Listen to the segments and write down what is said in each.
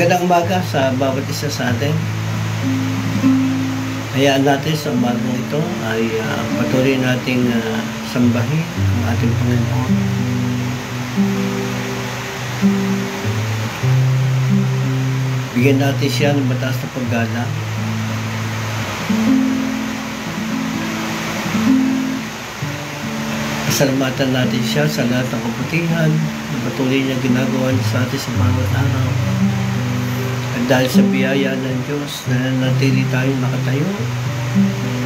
Magandang umaga sa bawat isa sa atin. Hayaan natin sa umagang ito ay patuloy nating sambahin ang ating Panginoon. Bigyan natin siya ng mataas na paggalang. Pasalamatan natin siya sa lahat ng kabutihan na patuloy niya ginagawa sa atin sa bawat araw. At dahil sa biyaya ng Diyos na natili tayong nakatayo,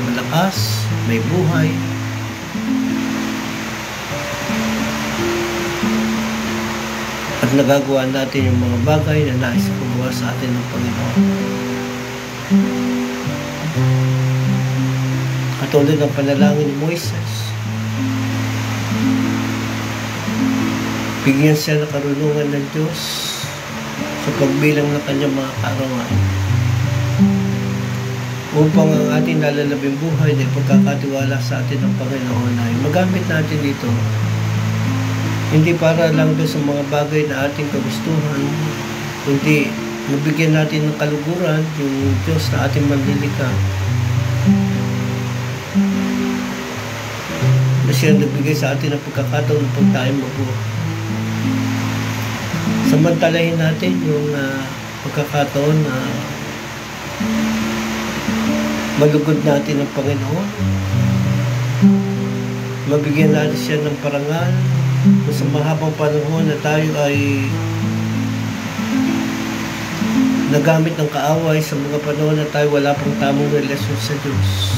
malakas, may buhay, at nagagawa natin yung mga bagay na nais pagawa sa atin ng Panginoon. Katulad ng panalangin ni Moises, bigyan siya ng karunungan ng Diyos sa pagbilang ng kanyang mga kaarawan upang ang ating nalalabing buhay na ipagkakatiwala sa atin ng Panginoon ay magamit natin dito hindi para lang doon sa mga bagay na ating kagustuhan, kundi mabigyan natin ng kaluguran yung Diyos na ating manlilika na siya nagbigay sa atin ng pagkakataon pag tayo mabuhay. Samantalahin natin yung pagkakataon na malugod natin ng Panginoon. Mabigyan natin siya ng parangal kung sa mahabang panahon na tayo ay nagamit ng kaaway sa mga panahon na tayo wala pang tamang relasyon sa Diyos.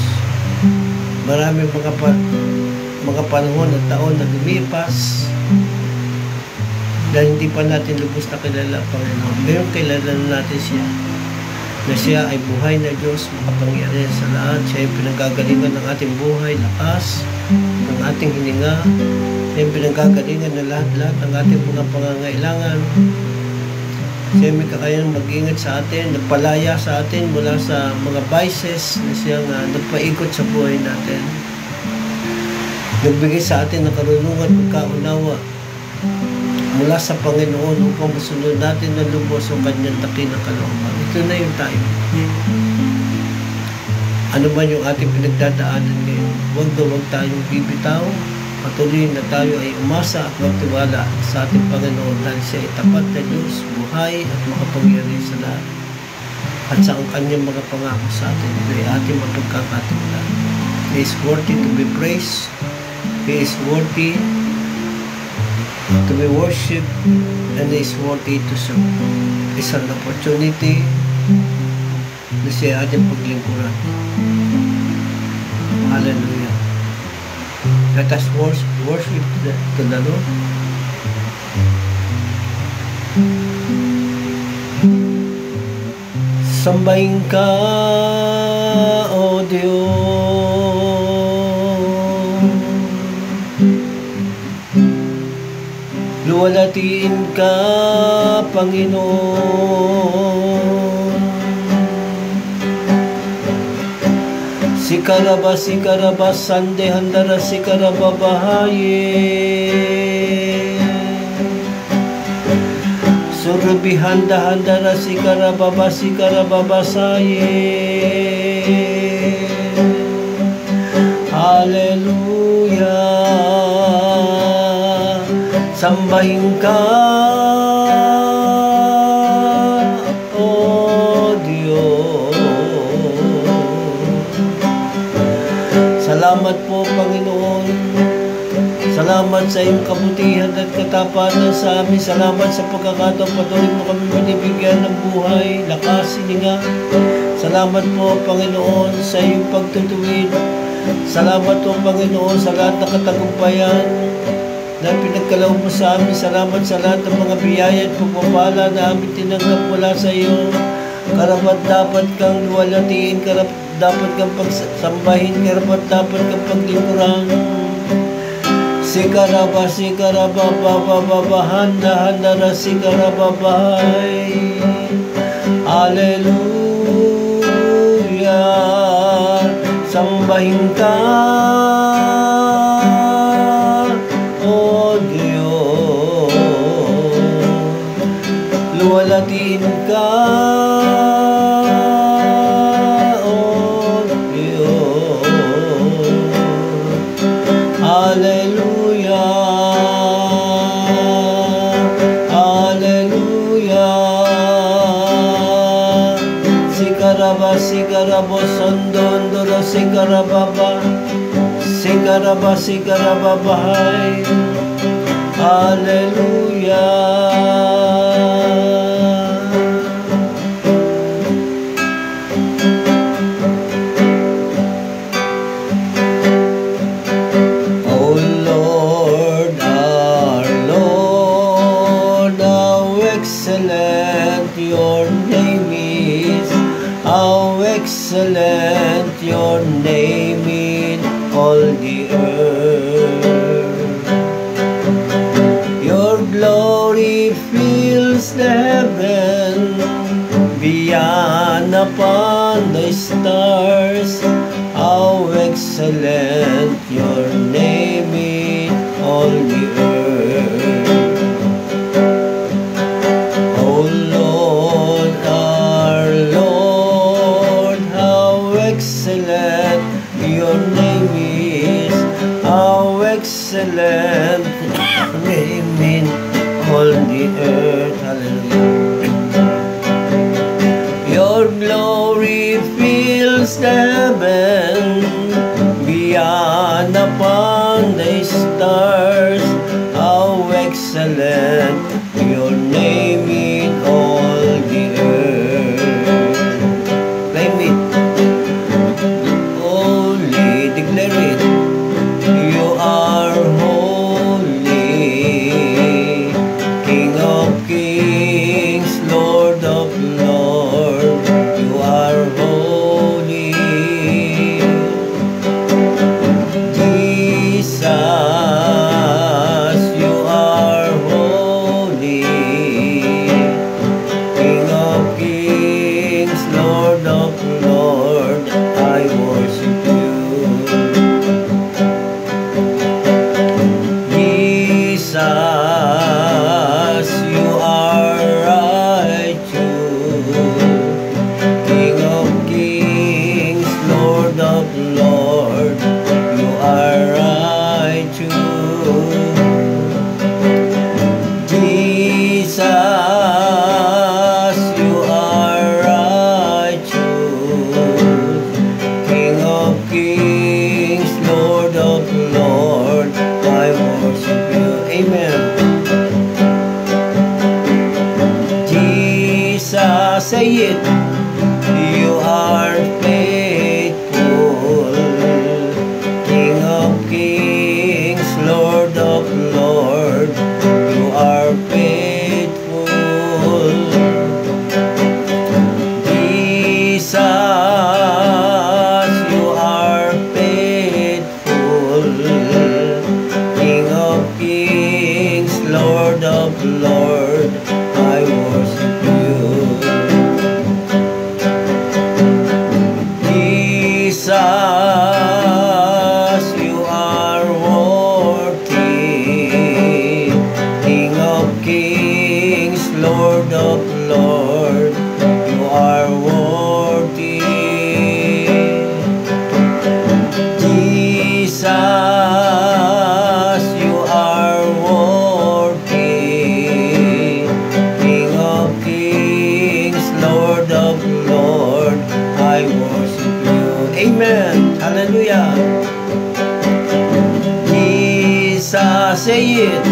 Maraming mga panahon at taon na lumipas dahil hindi pa natin lubos na kilala ang Panginoon. Pero kilala natin siya na siya ay buhay na Diyos, makapangyarihan sa lahat. Siya ay pinanggagalingan ng ating buhay, lakas ng ating hininga. Siya ay pinanggagalingan ng lahat-lahat ng ating mga pangangailangan. Siya ay may kakayang mag-ingat sa atin, nagpalaya sa atin mula sa mga vices na siyang nagpaikot sa buhay natin. Nagbigay sa atin ng karunungan at pagkaunawa mula sa Panginoon upang masunod natin na lubos ang kanyang dakilang kalooban. Ito na yung tayo. Ano man yung ating pinagdadaanan ngayon, huwag tayong bibitaw. Patuloy na tayo ay umasa at magtiwala sa ating Panginoon dahil siya ay tapat na Diyos, buhay at makapangyarihan sa lahat. At sa ang kanyang mga pangako sa atin, ito ay ating mapagkakatiwalaan. He is worthy to be praised. He is worthy to be worshipped, and is worthy to serve. It's an opportunity na siya ating paglingkuran. Hallelujah. Let us worship to the Lord. Sambahin ka, O Diyos. Luwalhatiin ka, Panginoon. Sikaraba, sande, handara, sikaraba, bahaye. Surubi, handara, sikaraba, basaye. Hallelujah. Sambahin ka, O Diyos. Salamat po, Panginoon. Salamat sa iyong kabutihan at katapatan sa amin. Salamat sa pagkakataon patuloy mo kami binibigyan ng buhay, lakas, hininga. Salamat po, Panginoon, sa iyong pagtutuwid. Salamat po, Panginoon, sa lahat ng katagumpayan na pinagkalaw mo sa amin. Salamat sa lahat ng mga biyaya at pagpapala na amin tinanggap mula sa iyo. Karapat dapat kang luwalhatiin, karapat dapat kang pagsambahin, karapat dapat kang paglingkuran. Sikaraba, handa, sikaraba, bahay. Hallelujah. Sambahin ka, luwalhatiin ka, O Diyos. Hallelujah, hallelujah. Sikaraba, sikarabo, sondondoro, sikarababa, sikaraba, sikarababahay. Hallelujah. Oh Lord, our Lord, how excellent your name is. How excellent your name in all the earth. Your glory fills the heaven, beyond upon the stars. How excellent your name in all the earth. Oh Lord, our Lord, how excellent your name is. How excellent name in all the earth. Hallelujah. Your glory fills the heaven, beyond upon the stars. How excellent your name in all the earth. Claim it. Holy, declare it. You are holy, King of kings, Lord of lords. You are holy. Jesus, you are holy, King of kings, Lord of lords. I worship you. Jesus, you are righteous, King of kings, Lord of lords. You are righteous. Jesus, you are righteous, King of kings, Lord of lords. I worship you. Amen. Jesus, say it. You are faithful, King of kings, Lord of lords. You are faithful. Jesus, you are faithful, King of kings, Lord of lords. I worship you. Jesus, you are worthy, King of kings, Lord of lords. You are worthy. Jesus, you are worthy, King of kings, Lord of lords. I worship you. Amen. Hallelujah. Jesus, say it.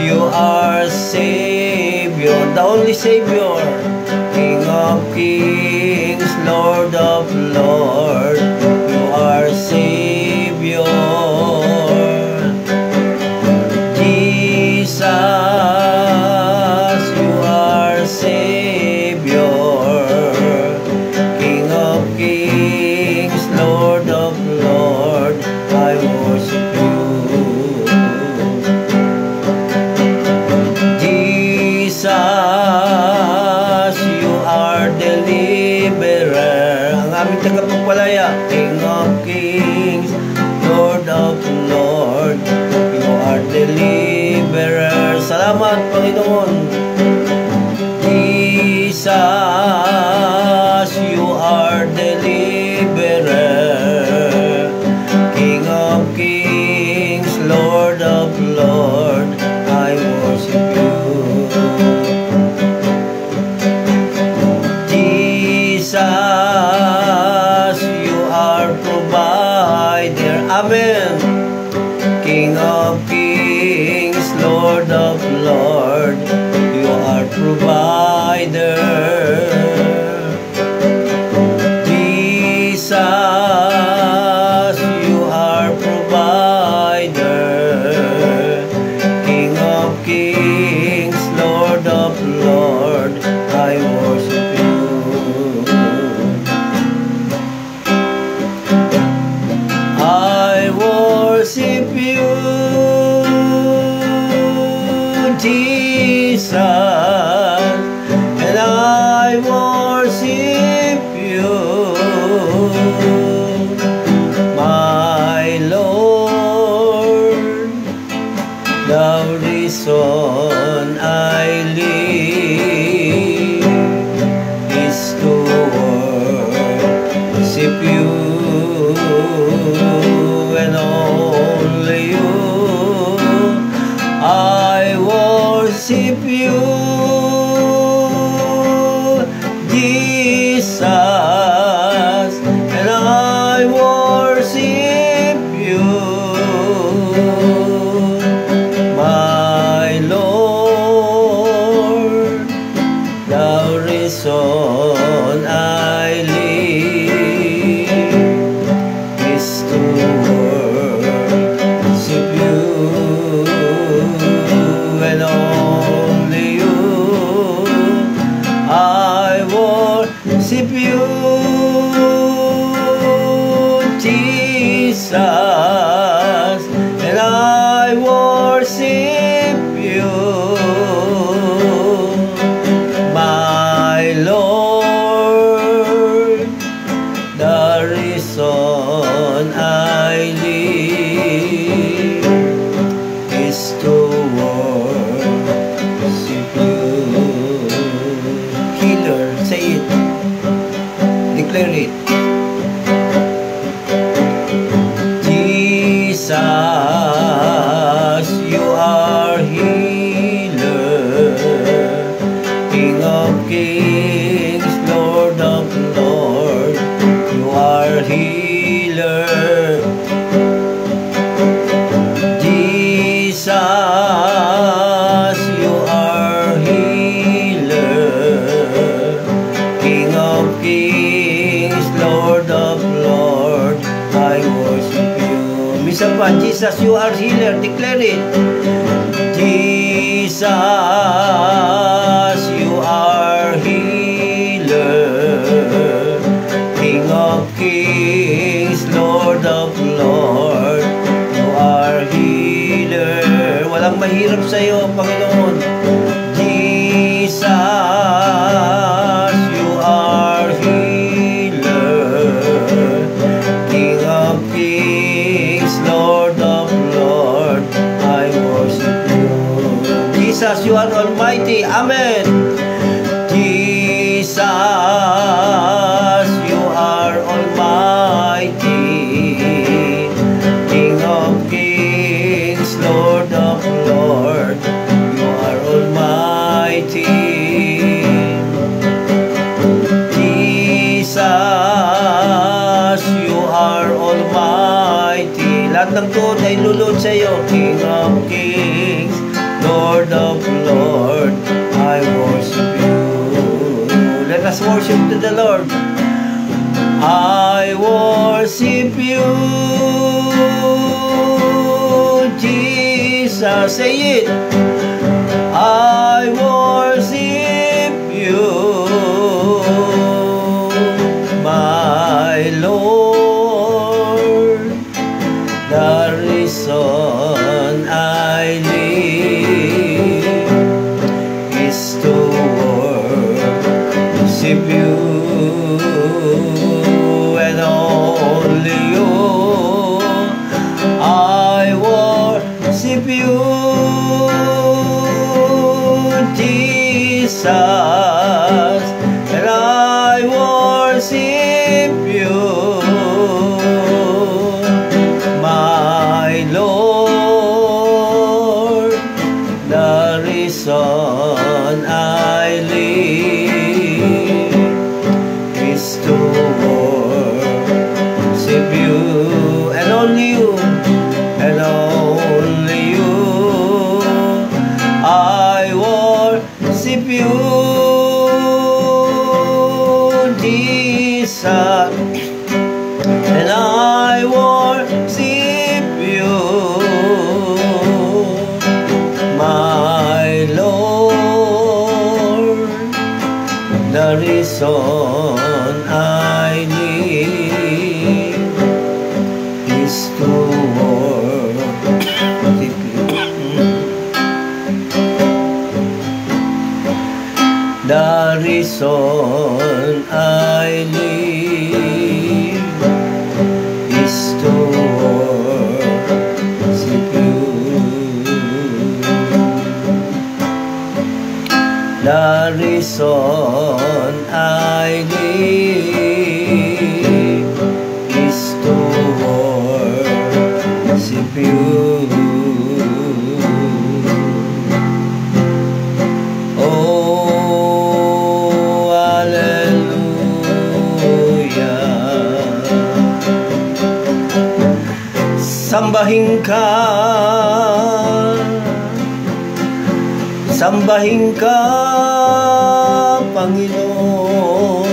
You are Savior, the only Savior, King of kings, Lord of lords. You are Savior. Jesus, you are Savior, King of kings, Lord of lords. I worship you. Jesus, you are deliverer, ang aming tagapagpalaya, King of kings, Lord of lords. You are deliverer. Salamat, Panginoon. provider. Jesus, you are provider. King of kings, Lord of lords, I worship you. I worship you, Jesus, and I worship you, my Lord. The reason I live is to worship you, and only you. I worship you, Jesus, and I worship you, my Lord. The reason I live is to worship you, and only you. I worship you, Jesus, and I worship you, my Lord. The reason I live is to worship you. Healer, say it. Declare it. Jesus, you are healer. King of kings, Lord of lords, you are healer. Jesus, you are healer. King of kings, Lord of lords, I worship you. Misa pa, Jesus, you are healer. Declare it. Jesus, you are healer. King of kings, Lord of lords, you are healer. Walang mahirap sa iyo, Panginoon. Jesus, you are healer. King of kings, Lord of lords, I worship you. Jesus, you are almighty. Amen. Jesus, you are almighty. King of kings, Lord of lords, you are almighty. Jesus, you are almighty. Lahat ng tuon ay lulod sa iyo. King of kings, Lord of lords, I worship you. Let us worship to the Lord. I worship you, Jesus. Say it. I worship you, my Lord. The reason I live is to worship you, and only you. I worship you, Jesus, and I worship you, my Lord. The reason I live you, Jesus, and I worship you, my Lord. The reason I live is to worship you. The reason I live is to worship you. The reason I live is to worship you. Oh, hallelujah. Sambahin ka, sambahin ka, Panginoon,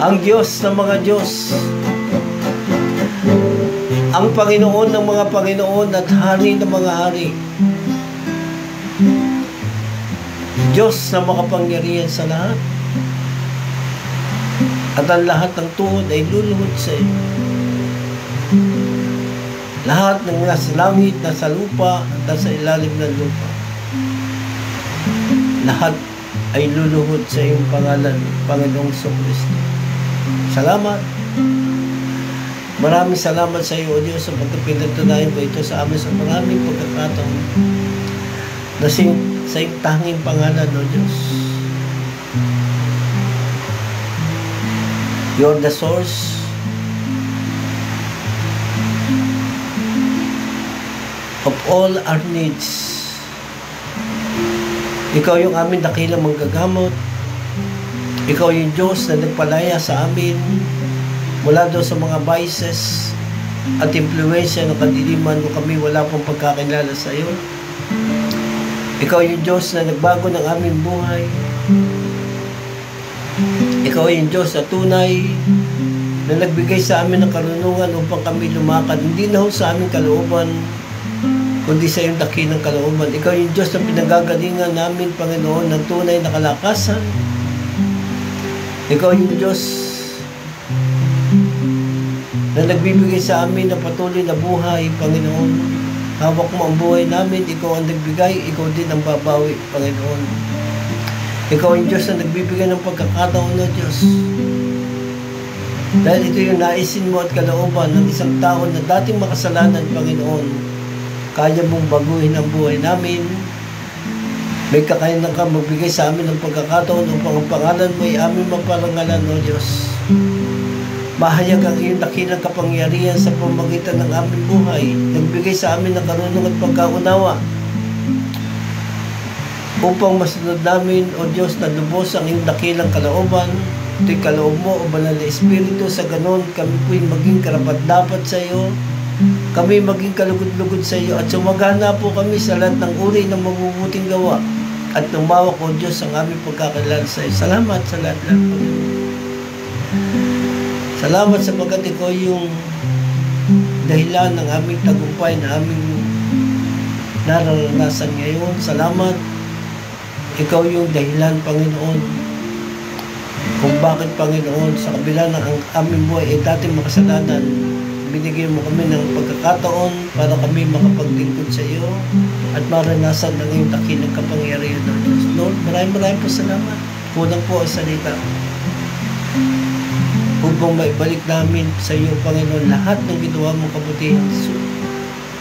ang Diyos ng mga Diyos, ang Panginoon ng mga Panginoon at Hari ng mga Hari, Diyos na makapangyarihan sa lahat, at ang lahat ng tuhod ay luluhod sa iyo. Lahat ng nasa langit, nasa lupa, at nasa ilalim ng lupa, lahat ay luluhod sa iyong pangalan, Panginoong Kristo. Salamat. Maraming salamat sa iyo, O Diyos, sa pagkapinagtunayan mo ito sa amin sa maraming pagkakataon na sa iyong tanging pangalan, O Diyos. You're the source of all our needs. Ikaw yung aming dakilang manggagamot. Ikaw yung Diyos na nagpalaya sa amin mula doon sa mga vices at impluensya ng kadiliman o kami wala pong pagkakilala sa iyo. Ikaw yung Diyos na nagbago ng aming buhay. Ikaw yung Diyos na tunay na nagbigay sa amin ng karunungan upang kami lumakad. Hindi na ho sa aming kalooban, kundi sa iyong dakilang kalooban. Ikaw yung Diyos na pinagagalingan namin, Panginoon, ng tunay na kalakasan. Ikaw yung Diyos na nagbibigay sa amin ng patuloy na buhay, Panginoon. Hawak mo ang buhay namin, ikaw ang nagbigay, ikaw din ang babawi, Panginoon. Ikaw yung Diyos na nagbibigay ng pagkakataon na Diyos. Dahil ito yung naisin mo at kalooban ng isang tao na dating makasalanan, Panginoon. Kaya mong baguhin ang buhay namin. May kakayanan ka magbigay sa amin ng pagkakataon upang ang pangalan mo ay aming maparangalan, O Diyos. Mahayag ang iyong dakilang kapangyarihan sa pamamagitan ng aming buhay. Nagbigay sa amin ng karunungan at pagkaunawa upang masunod namin, O Diyos, na lubos ang iyong dakilang kalooban. Ito'y kaloob mo, O Banal na Espiritu. Sa ganon, kami po'y maging karapat-dapat sa iyo. Kami maging kalugod-lugod sa iyo at sumagana po kami sa lahat ng uri ng mabubuting gawa at tumawak, O Diyos, ang aming pagkakilala sa iyo. Salamat sa lahat-lahat, Panginoon. Salamat sapagkat ikaw yung dahilan ng aming tagumpay na aming nararanasan ngayon. Salamat. Ikaw yung dahilan, Panginoon, kung bakit, Panginoon, sa kabila ng aming buhay ay dating makasalanan, binigyan mo kami ng pagkakataon para kami makapaglingkod sa iyo at maranasan ng iyong dakilang kapangyarihan ng Diyos. Lord, maraming po salamat. Kulang po ang salita upang maibalik namin sa iyo, Panginoon, lahat ng ginawa mong kabutihan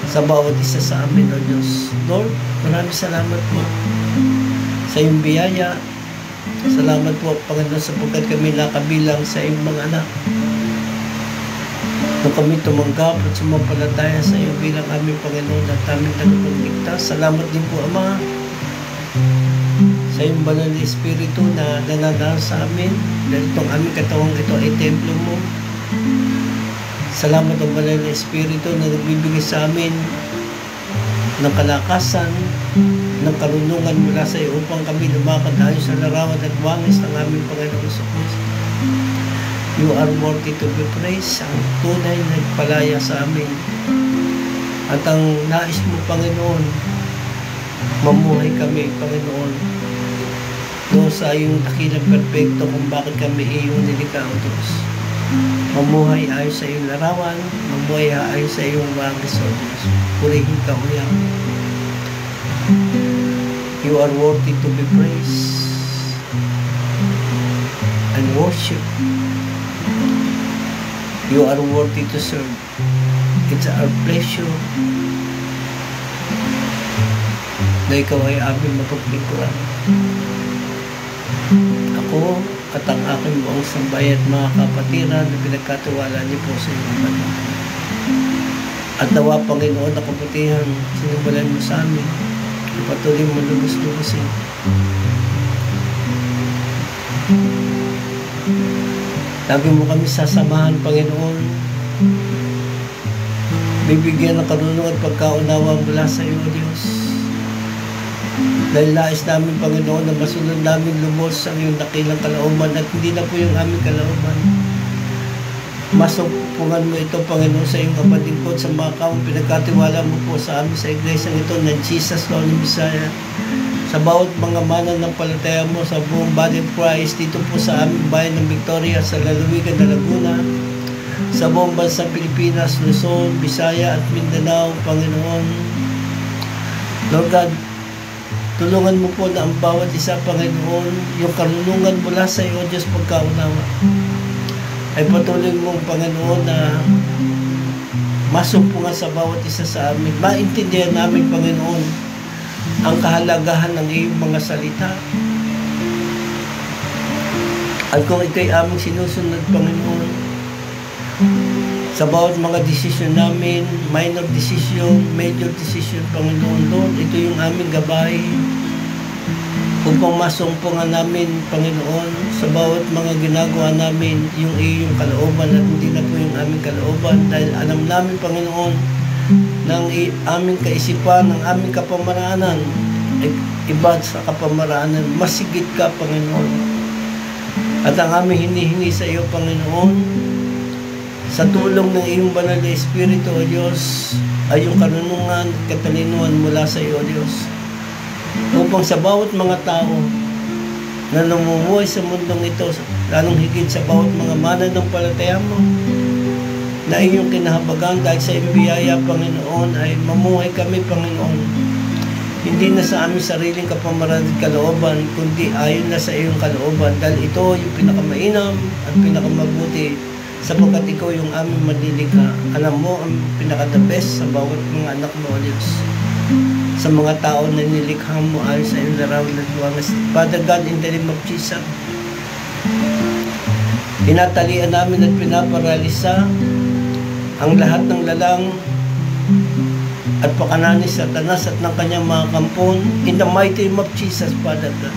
sa bawat isa sa amin, O Diyos. Lord, maraming salamat po sa iyong biyaya. Salamat po, Panginoon, sapagkat kami nakabilang sa iyong mga anak. Nung kami tumanggap at sumampalataya sa iyo bilang aming Panginoon at aming tagapagligtas. Salamat din po, Ama, sa iyong Banal na Espiritu na nananahan sa amin. Dahil itong aming katawang ito ay templo mo. Salamat ang Banal na Espiritu na nagbibigay sa amin ng kalakasan, ng karunungan mula sa iyo upang kami lumakad ayon sa larawan at wangis ng aming Panginoon Kristo. You are worthy to be praised, ang tunay na nagpalaya sa amin. At ang nais mo, Panginoon, mamuhay kami, Panginoon, doon sa iyong dakilang perfecto kung bakit kami iyong nilikha, O Diyos. Mamuhay ayon sa iyong larawan, mamuhay ayon sa iyong wangis, O Diyos. Purihin ka, O Yahweh. You are worthy to be praised and worship. You are worthy to serve. It's our pleasure na ikaw ay aming mapaglingkuran. Ako at ang aking buong sambay at mga kapatiran na pinagkatiwala niyo po sa inyong banal. At nawa, Panginoon, na kabutihan, sinubalan mo sa amin. Patuloy mo lubos-lubusin. Lagi mo kami sasamahan, Panginoon. Bibigyan ng karunungan at pagkaunawa mula sa iyo, O Diyos. Dahil nais namin, Panginoon, na masunod namin lumos ang iyong dakilang kalooban at hindi na po yung aming kalooban. Masumpungan mo ito, Panginoon, sa iyong kapatingkod sa mga kamong pinagkatiwala mo po sa amin sa iglesia ito ng Jesus, Lord and Messiah. Sa bawat mga mananampalataya mo sa buong body of Christ dito po sa aming bayan ng Victoria, sa lalawigan na Laguna, sa buong bansang Pilipinas, Luzon, Visaya at Mindanao, Panginoon. Lord God, tulungan mo po na ang bawat isa, Panginoon, yung karunungan mula sa iyo, Diyos, pagkaunawa. Ay patuloy mong, Panginoon, na masumpungan sa bawat isa sa amin. Maintindihan namin, Panginoon, ang kahalagahan ng iyong mga salita. At kung ito'y aming sinusunod, Panginoon, sa bawat mga desisyon namin, minor decision, major decision, Panginoon, Lord, ito yung aming gabay upang masumpungan namin, Panginoon, sa bawat mga ginagawa namin, yung iyong kalooban at hindi na po yung aming kalooban, dahil alam namin, Panginoon, ng aming kaisipan, ng aming kapamaraanan, ay iba sa kapamaraanan, masigit ka, Panginoon. At ang aming hinihingi sa iyo, Panginoon, sa tulong ng iyong banal na Espiritu, O Diyos, ay yung karunungan at katalinuhan mula sa iyo, O Diyos, upang sa bawat mga tao na namumuhay sa mundong ito, lalong higit sa bawat mga mananampalataya mo, na iyong kinahabagan dahil sa iyong biyaya, Panginoon, ay mamuhay kami, Panginoon, hindi na sa aming sariling kapamaraan at kalooban, kundi ayon na sa iyong kalooban, dahil ito yung pinakamainam at pinakamabuti, sapagkat ikaw yung aming malilikha. Alam mo ang pinaka-the best sa bawat mga anak mo, O Diyos, sa mga tao na nilikha mo ayon sa iyong larawan at wangis. Father God, in the name of Jesus, pinatalian namin at pinaparalisa ang lahat ng lalang at pakanan ni Satanas at ng kanyang mga kampon, in the mighty name of Jesus, Father God.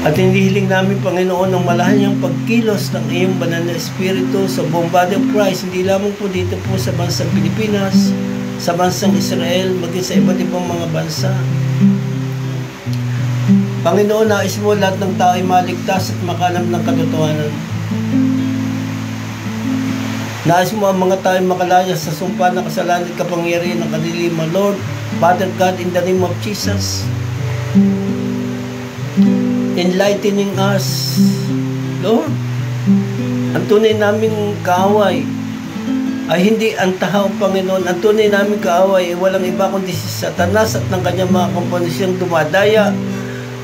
At hinihiling namin, Panginoon, ng malahanyang pagkilos ng iyong banal na Espiritu sa buong body of Christ, hindi lamang po dito po sa bansang Pilipinas, sa bansang Israel, maging sa iba't ibang mga bansa. Panginoon, nais mo lahat ng tao ay maligtas at makalam ng katotohanan. Nais mo ang mga tao ay makalaya sa sumpa na kasalanan at kapangyarihan ng kadiliman. Lord, Father God, in the name of Jesus, enlightening us, Lord. Ang tunay naming kaaway ay hindi ang tao, Panginoon. Ang tunay naming kaaway ay walang iba kundi si Satanas at ng kanyang mga komponisyon dumadaya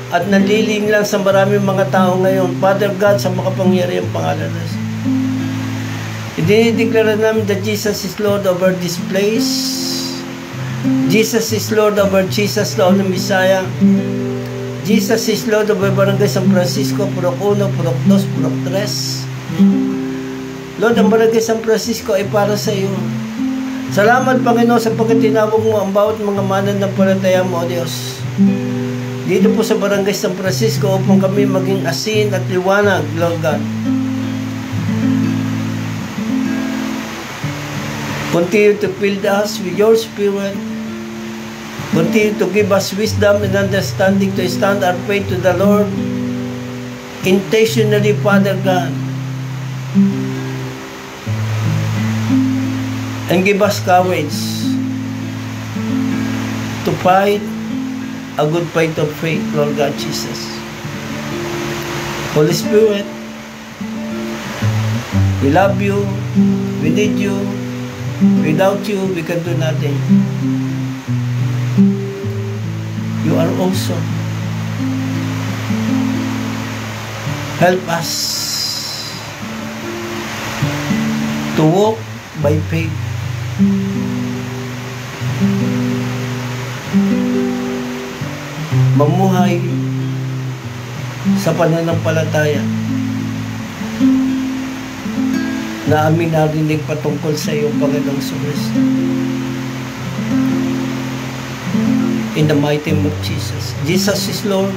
at nanliling lang sa maraming mga tao ngayon. Father God, sa makapangyarihang pangalan na siya, idinideklara namin that Jesus is Lord over this place. Jesus is Lord over Jesus, Lord ng Messiah. Jesus is Lord over Barangay San Francisco, Purok 1, Purok 2, Purok 3. Lord, ang Barangay San Francisco ay para sa iyo. Salamat, Panginoon, sapagkat tinawag mo ang bawat mga mananampalataya mo, O Diyos, dito po sa Barangay San Francisco upang kami maging asin at liwanag, Lord God. Continue to fill us with your Spirit Continue to give us wisdom and understanding to stand our faith to the Lord intentionally, Father God. And give us courage to fight a good fight of faith, Lord God Jesus. Holy Spirit, we love you, we need you. Without you, we can do nothing. You are awesome. Help us to walk by faith. Mamuhay sa pananampalataya na aming narinig patungkol sa iyo, Panginoong Kristo. In the mighty name of Jesus. Jesus is Lord.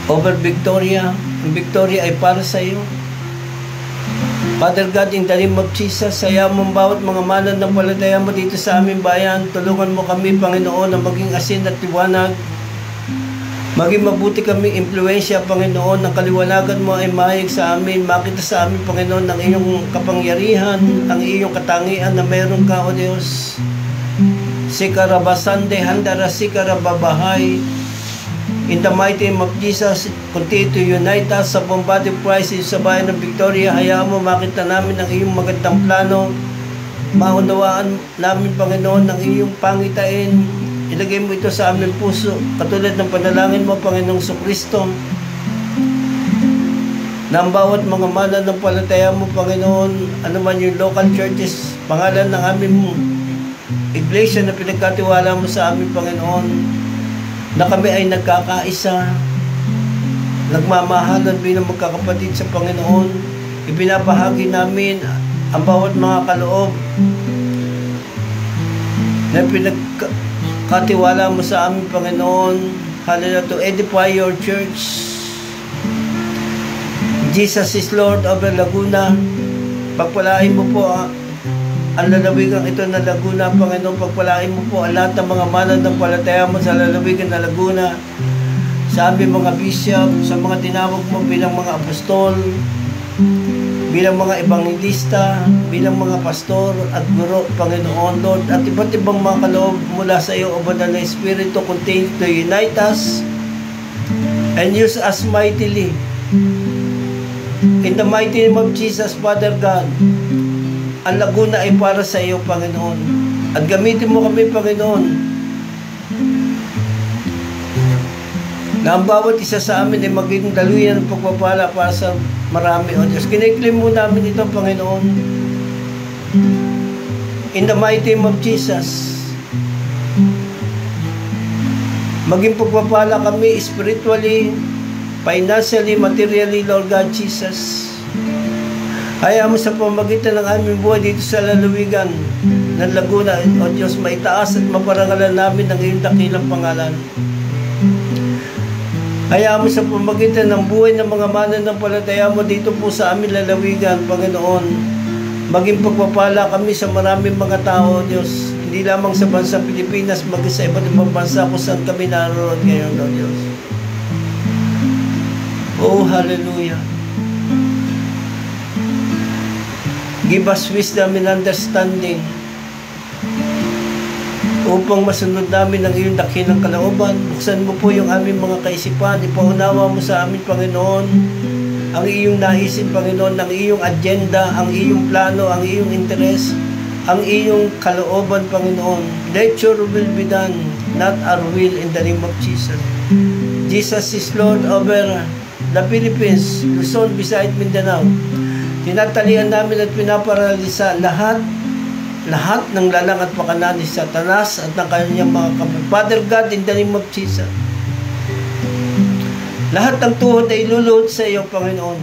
Over Victoria. Victoria ay para sa iyo. Father God, in the name of Jesus, saya mong bawat mga mananampalataya mo dito sa aming bayan. Tulungan mo kami, Panginoon, na maging asin at liwanag. Maging mabuti kami impluensya, Panginoon, ng kaliwanagan mo ay mahayag sa amin. Makita sa amin, Panginoon, ng iyong kapangyarihan, ang iyong katangian na mayroon ka, O Diyos. Sikarabasande, handara sikarababahay. In the mighty name of Jesus, continue to unite us sa buong body of Christ sa bayan ng Victoria. Hayaan mo makita namin ang iyong magandang plano. Maunawaan namin, Panginoon, ang iyong pangitain. Ilagay mo ito sa aming puso, katulad ng panalangin mo, Panginoong Kristo, na ang bawat mga mananampalataya mo, Panginoon, ano man yung local churches, pangalan ng aming iglesia na pinagkatiwala mo sa amin, Panginoon, na kami ay nagkakaisa, nagmamahalan bilang magkakapatid sa Panginoon. Ibinabahagi namin ang bawat mga kaloob na pinagkatiwala mo sa amin, Panginoon. Hallelujah, to edify your church. Jesus is Lord over Laguna. Pagpalain mo po ang lalawigan ito na Laguna, Panginoon. Pagpalain mo po ang lahat ng mga mananampalataya mo sa lalawigan na Laguna, sa aming mga bishop, sa mga tinawag mo bilang mga apostol, bilang mga evangelista, bilang mga pastor at guro, Panginoon, Lord, at iba't ibang mga kaloob mula sa iyo, O Banal na Espiritu, continue to unite us and use us mightily. In the mighty name of Jesus, Father God, ang Laguna ay para sa iyo, Panginoon. At gamitin mo kami, Panginoon, na ang bawat isa sa amin ay magiging daluyan ng pagpapala para sa marami, O Diyos. Kiniklaim mo namin ito, Panginoon. In the mighty name of Jesus, maging pagpapala kami spiritually, financially, materially, Lord God Jesus. Hayaan mo sa pamagitan ng aming buhay dito sa lalawigan ng Laguna, O Diyos, maitaas at maparangalan namin ang iyong dakilang pangalan. Hayaan mo sa pamagitan ng buhay ng mga mananampalataya mo dito po sa aming lalawigan, Panginoon, maging pagpapala kami sa maraming mga tao, O Diyos, hindi lamang sa bansa Pilipinas, maging sa iba't ibang bansa kung saan kami naroon ngayon, O Diyos. Oh, hallelujah. Give us wisdom and understanding upang masunod namin ang iyong dakilang kalooban. Buksan mo po yung aming mga kaisipan. Ipaunawa mo sa amin, Panginoon, ang iyong naisin, Panginoon, ang iyong agenda, ang iyong plano, ang iyong interes, ang iyong kalooban, Panginoon. Let your will be done, not our will, in the name of Jesus. Jesus is Lord over the Philippines, Luzon, beside Mindanao. Tinatalian namin at pinaparalisa lahat ng lalang at pakanan ni Satanas at ng kanyang mga kamay. Father God, in the name of Jesus, lahat ng tuhod ay luluhod sa iyo, Panginoon.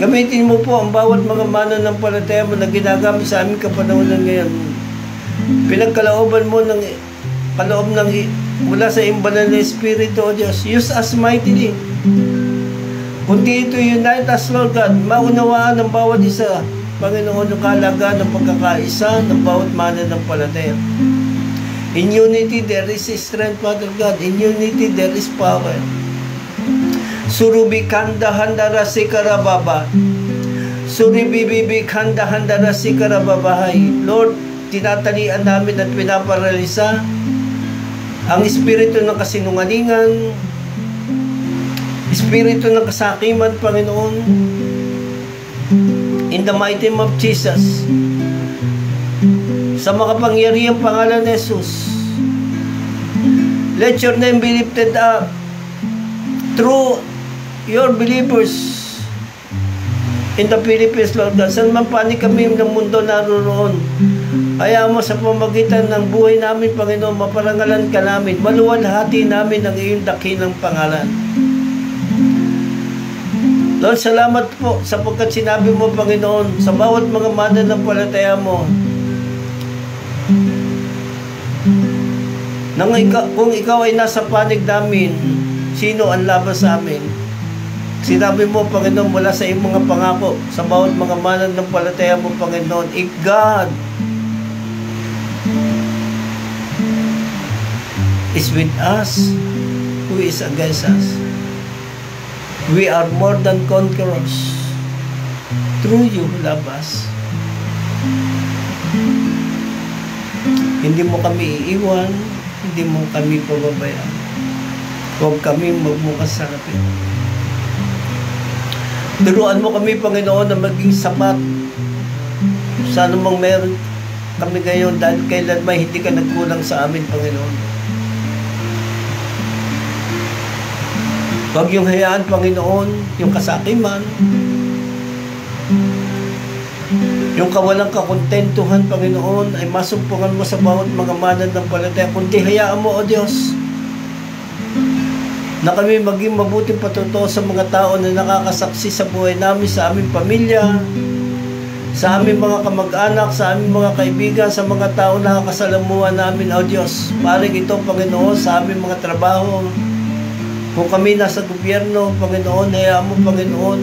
Gamitin mo po ang bawat mga mananampalataya mo na ginagamit sa aming kapanahonan ngayon. Pinagkalooban mo ng kaloob ng mula sa iyong banal na Espiritu, O Diyos. Use us mightily. Continue to unite us, Lord God. Maunawaan ng bawat isa Panginoon, yung kahalagaan ng pagkakaisa ng bawat mananampalataya. In unity, there is strength, Father God. In unity, there is power. Surubi kanda handara sikarababa. Suribibibi kanda handara sikarababahay. Lord, tinatalian namin at pinaparalisa ang espiritu ng kasinungalingan, espiritu ng kasakiman, Panginoon. In the mighty name of Jesus, sa makapangyarihang pangalan ni Jesus, let your name be lifted up through your believers in the Philippines, Lord God. Saan man panig kami ng mundo naroon, hayaan mo sa pamagitan ng buhay namin, Panginoon, maparangalan ka namin, maluwalhati namin ang iyong dakilang pangalan. Lord, salamat po sapagkat sinabi mo, Panginoon, sa bawat mga mananampalataya mo, kung ikaw ay nasa panig namin, sino ang laban sa amin? Sinabi mo, Panginoon, mula sa iyong mga pangako, sa bawat mga mananampalataya mo, Panginoon, if God is with us, who is against us? We are more than conquerors through you who love us. Hindi mo kami iiwan, hindi mo kami pababayaan. Huwag kami magmukas sa kapit. Turuan mo kami, Panginoon, na maging sapat sa anumang meron kami ngayon, dahil kailan may hindi ka nagkulang sa amin, Panginoon. Huwag yung hayaan, Panginoon, yung kasakiman, yung kawalang kakontentuhan, Panginoon, ay masumpungan mo sa bawat mga mananampalataya, kundi hayaan mo, O Diyos, na kami maging mabuting patutuo sa mga tao na nakakasaksi sa buhay namin, sa aming pamilya, sa aming mga kamag-anak, sa aming mga kaibigan, sa mga tao na nakakasalamuhan namin, O Diyos. Paring ito, Panginoon, sa aming mga trabaho. Kung kami nasa gobyerno, Panginoon, hayaan mo, Panginoon,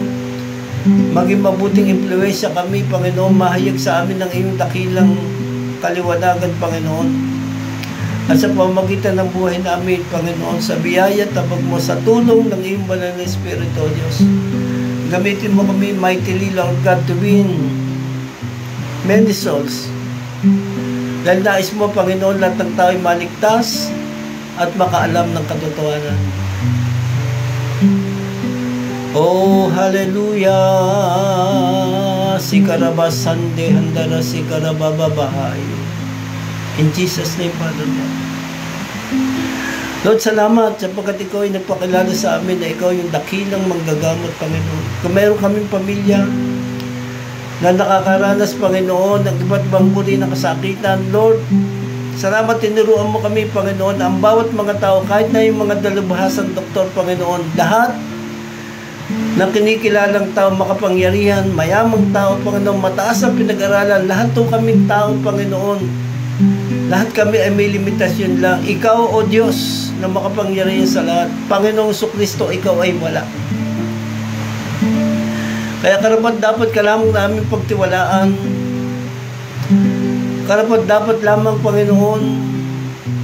maging mabuting impluwensya kami, Panginoon, mahayag sa amin ng iyong dakilang kaliwanagan, Panginoon. At sa pamagitan ng buhay namin, Panginoon, sa biyaya, tabag mo, sa tulong ng iyong banal na Espiritu, Diyos. Gamitin mo kami mightily, Lord God, to win many souls. Dahil nais mo, Panginoon, lahat ng tao ay maligtas at makaalam ng katotohanan. Oh, hallelujah! Sikarabasande handara sikarababahay. In Jesus' name, Father God. Lord, salamat sapagkat ikaw ay nagpakilala sa amin na ikaw yung dakilang manggagamot, Panginoon. Kung meron kaming pamilya na nakakaranas, Panginoon, ng iba't ibang uri ng kasakitan, Lord, salamat, tinuruan mo kami, Panginoon, ang bawat mga tao, kahit na yung mga dalubhasang doktor, Panginoon, lahat ng kinikilalang tao, makapangyarihan, mayamang tao, Panginoon, mataas ang pinag-aralan, lahat to kaming tao, Panginoon, lahat kami ay may limitasyon lang. Ikaw, O Diyos, na makapangyarihan sa lahat, Panginoong Kristo, ikaw ay wala. Kaya karapat dapat ka lamang namin pagtiwalaan. Karapat dapat lamang, Panginoon,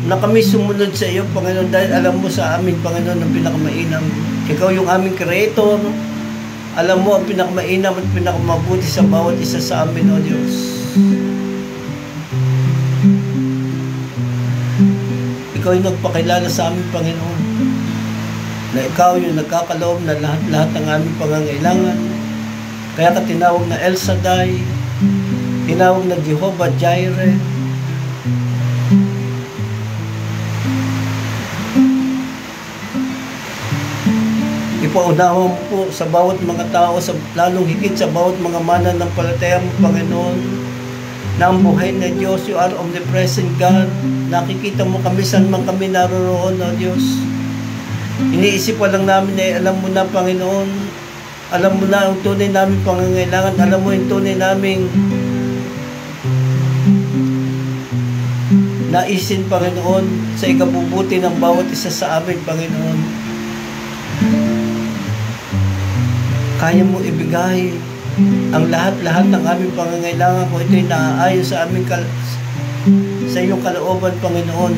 na kami sumunod sa iyo, Panginoon, dahil alam mo sa amin, Panginoon, ang pinakamainam. Ikaw yung aming Creator. Alam mo ang pinakamainam at pinakamabuti sa bawat isa sa amin, O Diyos. Ikaw yung nagpakilala sa amin, Panginoon, na ikaw yung nagkakaloob na lahat-lahat ng aming pangangailangan. Kaya ka tinawag na El Shaddai, tinawag na Jehovah Jireh. Ipaunawa mo po sa bawat mga tao, lalong higit sa bawat mga mananampalataya mo, Panginoon, na ang buhay na Diyos, you are omnipresent God. Nakikita mo kami saan man kami naroroon, O Diyos. Iniisip pa lang namin na alam mo na, Panginoon, alam mo na ang tunay namin pangangailangan, alam mo yung tunay naming naisin, Panginoon, sa ikabubuti ng bawat isa sa amin, Panginoon. Kaya mo ibigay ang lahat-lahat ng aming pangangailangan kung ito'y naaayon sa aming sa iyong kalooban, Panginoon.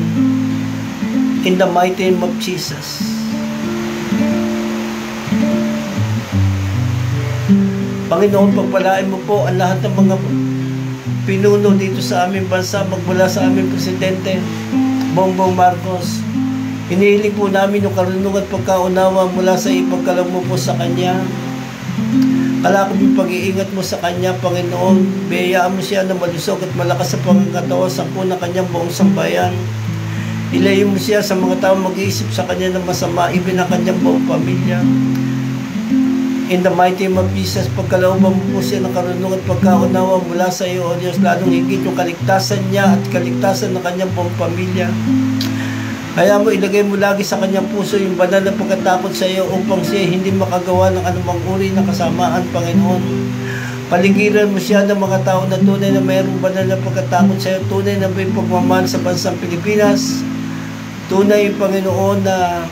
In the mighty name of Jesus. Panginoon, pagpalain mo po ang lahat ng mga pinuno dito sa aming bansa, magmula sa aming Presidente Bongbong Marcos. Hinihiling po namin yung karunungan at pagkaunawa mula sa ipagkalam mo po sa Kanya. Kalakot yung pag-iingat mo sa Kanya, Panginoon. Biyayaan mo siya na malusog at malakas sa pangangatawa sa ng Kanyang buong sambayan. Ilayo mo siya sa mga tao mag-iisip sa Kanya ng masama, ibig ang Kanyang buong pamilya. In the mighty name of Jesus, pagkalooban mo po siya ng karunungan at pagkaunawa mula sa iyo, O Diyos, lalong higit yung kaligtasan niya at kaligtasan ng Kanyang buong pamilya. Kaya mo ilagay mo lagi sa kanyang puso yung banal na pagkatakot sa iyo upang siya hindi makagawa ng anumang uri ng kasamaan, Panginoon. Paligiran mo siya ng mga tao na tunay na mayroong banal na pagkatakot sa iyo, tunay na may pagmamahal sa bansang Pilipinas, tunay, Panginoon, na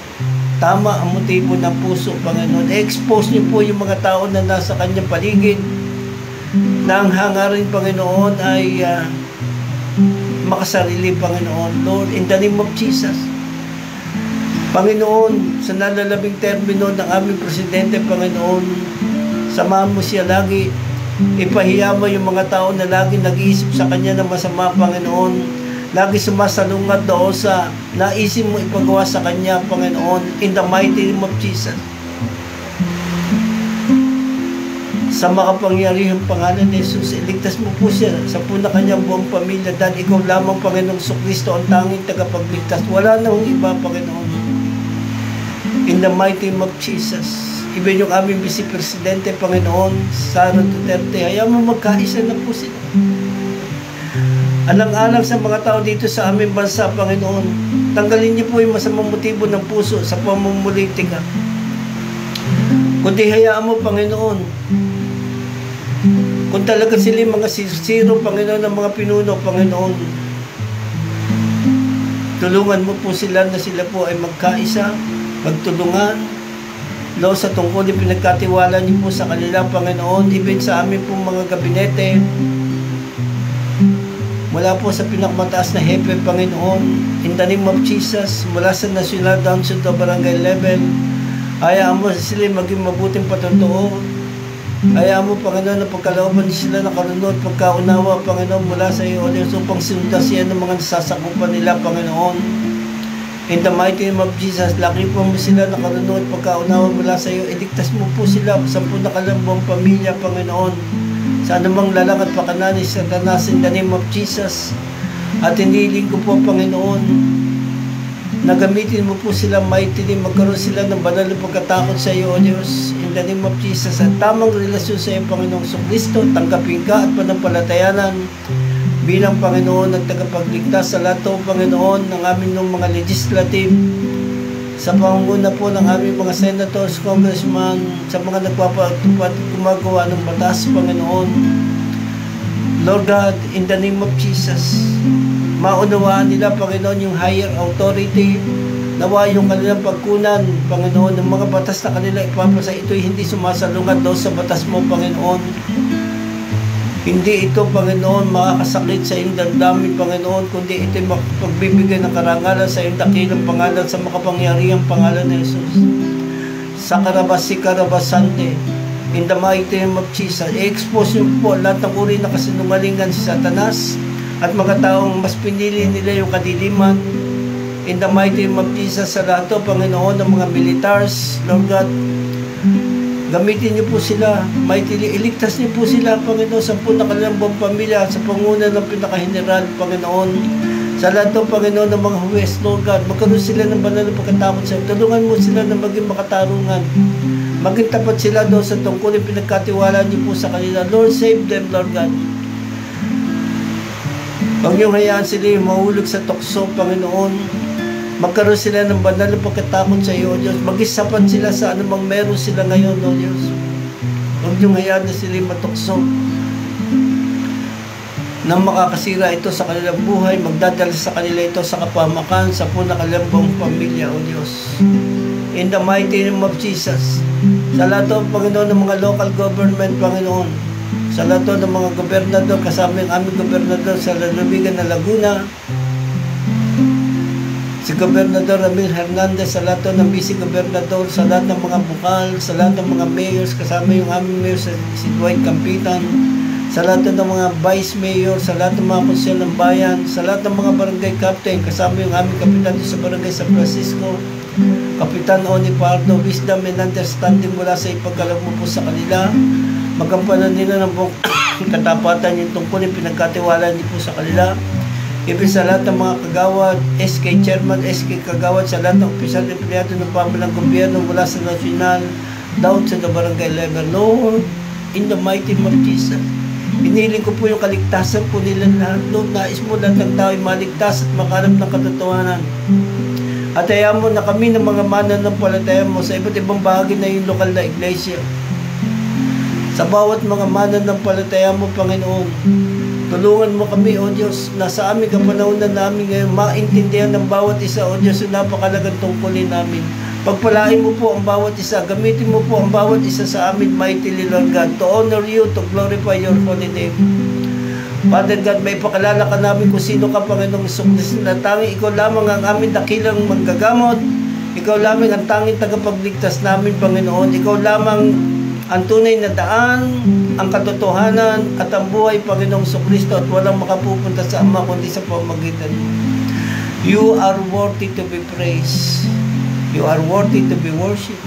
tama ang motibo ng puso, Panginoon. I-expose niyo po yung mga tao na nasa kanyang paligid na ang hangarin, Panginoon, ay makasarili, Panginoon. Lord, in the name of Jesus, Panginoon, sa nalalabing termino ng aming Presidente, Panginoon, samahan mo siya lagi. Ipahiya mo yung mga tao na lagi nag-iisip sa Kanya ng masama, Panginoon. Lagi sumasalungat doon sa naisip mo ipagawa sa Kanya, Panginoon, in the mighty name of Jesus. Sa makapangyarihang pangalan ni Jesus, iligtas mo po siya sa puna Kanyang buong pamilya dahil ikaw lamang, Panginoong Kristo, ang tanging tagapagligtas. Wala na hong iba, Panginoon. In the mighty name of Jesus, even yung aming Vice Presidente, Panginoon, Sara Duterte, hayaan mo magkaisa na po sila. Alang-alang sa mga tao dito sa aming bansa, Panginoon, tanggalin niyo po yung masamang motibo ng puso sa pamumulitika. Kundi hayaan mo, Panginoon, kung talaga sila mga sirsiro, Panginoon, ng mga pinuno, Panginoon, tulungan mo po sila na sila po ay magkaisa, magtulungan, Lord, sa tungkulin pinagkatiwala niyo po sa kanila, Panginoon, even sa amin pong mga gabinete, mula po sa pinakamataas na hepe, Panginoon, in the name of Jesus, mula sa national down to the barangay level, hayaan mo sila maging mabuting patutuo. Hayaan mo, Panginoon, na pagkalooban sila ng karunungan at pagkaunawa, Panginoon, mula sa iyo, O Diyos, upang sinundan siya ng mga nasasakupan nila, Panginoon. In the mighty name of Jesus, laki po mo sila ng karunungan at pagkaunawa mula sa iyo. Iligtas mo po sila sa puna kalambong pamilya, Panginoon, sa anumang lalang at pakanan ni Satanas, in the name of Jesus. At hinihiling ko po, Panginoon, na gamitin mo po sila mightily, magkaroon sila ng banal na pagkatakot sa iyo, O Diyos, in the name of Jesus, at tamang relasyon sa iyo, Panginoong Kristo. Tanggapin ka at panampalatayanan bilang Panginoon at tagapagligtas sa lahat, O Panginoon, ng aming mga legislative, sa pangunguna po ng aming mga senators, congressman, sa mga nagpapatupad gumagawa ng batas, Panginoon. Lord God, in the name of Jesus, maunawaan nila, Panginoon, yung higher authority, nawa yung kanilang pagkunan, Panginoon, ng mga batas na kanila ipapasa, ito'y hindi sumasalungat daw sa batas mo, Panginoon. Hindi ito, Panginoon, makakasakit sa iyong damdamin, Panginoon, kundi ito'y mapagbibigay ng karangalan sa iyong dakilang pangalan, sa makapangyarihang pangalan ni Jesus. Sa karabasante, in the mighty name of Jesus, i-expose niyo po lahat ng uri na kasinungalingan si Satanas, at mga taong mas pinili nila yung kadiliman. In the mighty name of Jesus, sa lahat, Panginoon, ng mga militars, Lord God, gamitin niyo po sila, mightily, iligtas niyo po sila, Panginoon, sa puna kanilang buong pamilya, sa panguna ng pinaka-general, Panginoon, sa lahat, Panginoon, ng mga huwes, Lord God, magkaroon sila ng banal na pagkatakot sa iyo. Tulungan mo sila na maging makatarungan, maging tapat sila doon sa tungkulin pinagkatiwala niyo po sa kanila. Lord, save them, Lord God. Huwag niyong hayaan sila yung mahulog sa tukso, Panginoon. Magkaroon sila ng banal na pagkatakot sa iyo, O Diyos. Mag-isapan sila sa anumang meron sila ngayon, O Diyos. Huwag niyong hayaan na sila yung matukso nang makakasira ito sa kanilang buhay, magdadala sa kanila ito sa kapamakan, sa puna kanilang buong pamilya, O Diyos. In the mighty name of Jesus. Sa lahat po, Panginoon, ng mga local government, Panginoon. Sa lahat po ng mga gobernador, kasama yung aming gobernador sa lalawigan na Laguna. Si Gobernador Ramil Hernandez, sa lahat ng vice-gobernador, sa lahat ng mga bukal, sa lahat ng mga mayors, kasama yung aming mayor si Dwight Campitan, sa lahat ng mga vice mayor, sa lahat ng mga konsyel ng bayan, sa lahat ng mga barangay captain, kasama yung aming kapitan sa barangay San Francisco, Kapitan Oni Pardo, wisdom and understanding mula sa ipagkaloob mo po sa kanila, magampanan nila ng buong katapatan yung tungkulin pinagkatiwala niyo po sa kanila. Ibig sa lahat ng mga kagawad, SK Chairman, SK Kagawad, sa lahat ng opisyal na empleyado ng pamahalang gobyerno mula sa nasyonal, down sa barangay level. Lord, in the mighty name of Jesus, hinihiling ko po yung kaligtasan po nila lahat. Lord, nais mo lahat ng tao ay maligtas at makalam ng katotohanan. At ayaw mo na kami ng mga mananampalataya mo sa iba't ibang bahagi na yung lokal na iglesia. Sa bawat mga mananampalataya mo, Panginoon, tulungan mo kami, O Diyos, na sa aming kapanahonan namin ngayon, maintindihan ng bawat isa, O Diyos, yung napakalagang tungkulin namin. Pagpalain mo po ang bawat isa, gamitin mo po ang bawat isa sa amin, mightily, Lord God, to honor you, to glorify your holy name. Father God, may pakalala ka namin kung sino ka, Panginoong Jesucristo, na tanging ikaw lamang ang aming dakilang manggagamot, ikaw lamang ang tanging tagapagligtas namin, Panginoon, ikaw lamang ang tunay na daan, ang katotohanan at ang buhay, Panginoong Jesucristo, at walang makapupunta sa Ama kundi sa pamamagitan mo. You are worthy to be praised. You are worthy to be worshipped.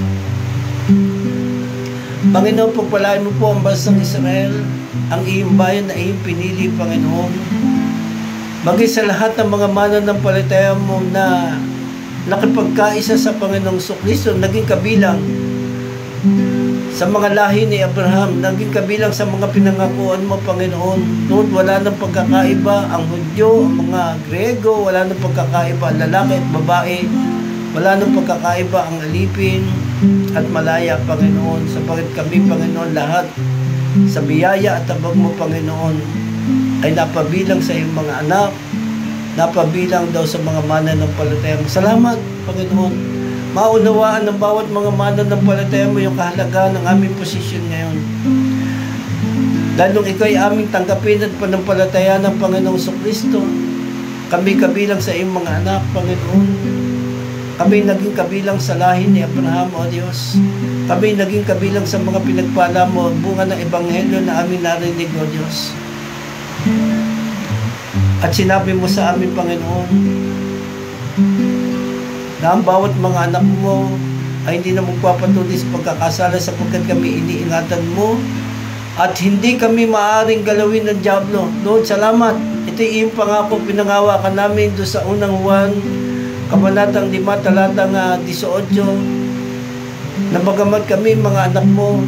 Panginoon, pagpalain mo po ang bansang Israel, ang iyong bayan na iyong pinili, Panginoon. Bagay sa lahat ng mga mananampalataya mo na nakipagkaisa sa Panginoong Jesucristo, naging kabilang sa mga lahi ni Abraham, naging kabilang sa mga pinangakuan mo, Panginoon. Lord, wala nang pagkakaiba ang Hudyo, ang mga Grego, wala nang pagkakaiba ang lalaki at babae, wala nang pagkakaiba ang alipin at malaya, Panginoon. Sapagkat kami, Panginoon, lahat sa biyaya at tabag mo, Panginoon, ay napabilang sa iyong mga anak, napabilang daw sa mga mananampalataya mo. Salamat, Panginoon. Maunawaan ng bawat mga mananampalataya mo yung kahalagahan ng aming posisyon ngayon. Lalong ikaw ay aming tanggapin at panampalataya ng Panginoong Jesucristo. Kami kabilang sa iyong mga anak, Panginoon. Kami naging kabilang sa lahi ni Abraham, O Diyos. Kami naging kabilang sa mga pinagpala mo, bunga ng ebanghelyo na aming narinig, O Diyos. At sinabi mo sa amin, Panginoon, na ang bawat mga anak mo ay hindi na magpapatuloy sa pagkakasala sapagkat kami iniingatan mo at hindi kami maaaring galawin ng dyablo. Lord, salamat. Ito yung pangako pinangawakan namin doon sa unang Juan, kabanatang 5, talatang 18, na bagamat kami mga anak mo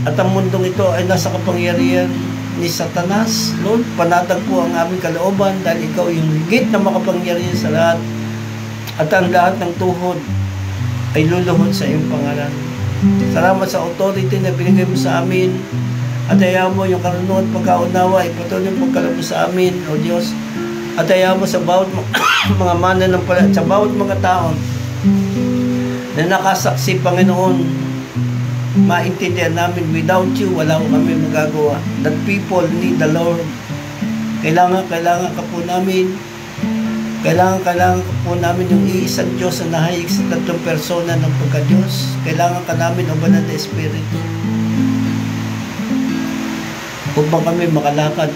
at ang mundong ito ay nasa kapangyarihan ni Satanas, Lord, panatag po ang aming kalooban dahil ikaw yung higit na makapangyarihan sa lahat. At ang lahat ng tuhod ay luluhod sa iyong pangalan. Salamat sa authority na binigay mo sa amin. At ayaw mo yung karunungan at pagkaunawa, ipatuloy yung pagkaloob mo sa amin, O Diyos. At ayaw mo sa bawat mga mananampalataya, sa bawat mga tao na nakasaksi, Panginoon, maintindihan namin, without you, wala ko kami magagawa. That people need the Lord. Kailangan ka po namin. Kailangan ka po namin yung iisang Diyos na nahayag sa 3 persona ng pagka-Diyos. Kailangan ka namin, O Banal na Espiritu, upang kami makalakad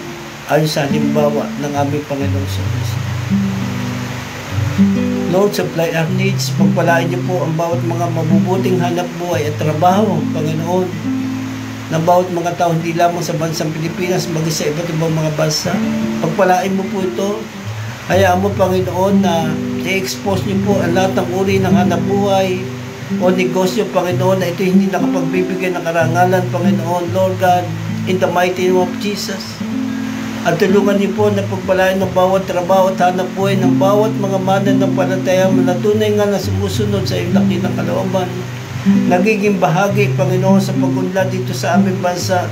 ayon sa halimbawa ng aming Panginoong Jesucristo. Lord, supply our needs. Pagpalain niyo po ang bawat mga mabubuting hanap buhay at trabaho, Panginoon, ng bawat mga tao, hindi lamang sa bansang Pilipinas, maging sa iba't ibang mga bansa. Pagpalain mo po ito. Hayaan mo, Panginoon, na i-expose niyo po ang lahat ng uri ng hanap buhay o negosyo, Panginoon, na ito hindi nakapagbibigay ng karangalan, Panginoon, Lord God, in the mighty name of Jesus. At tulungan niyo po na pagpalain ng bawat trabaho at hanap buhay ng bawat mga mananampalataya na tunay nga na sumusunod sa iyong dakilang kalooban. Nagiging bahagi, Panginoon, sa pagunlad dito sa aming bansa.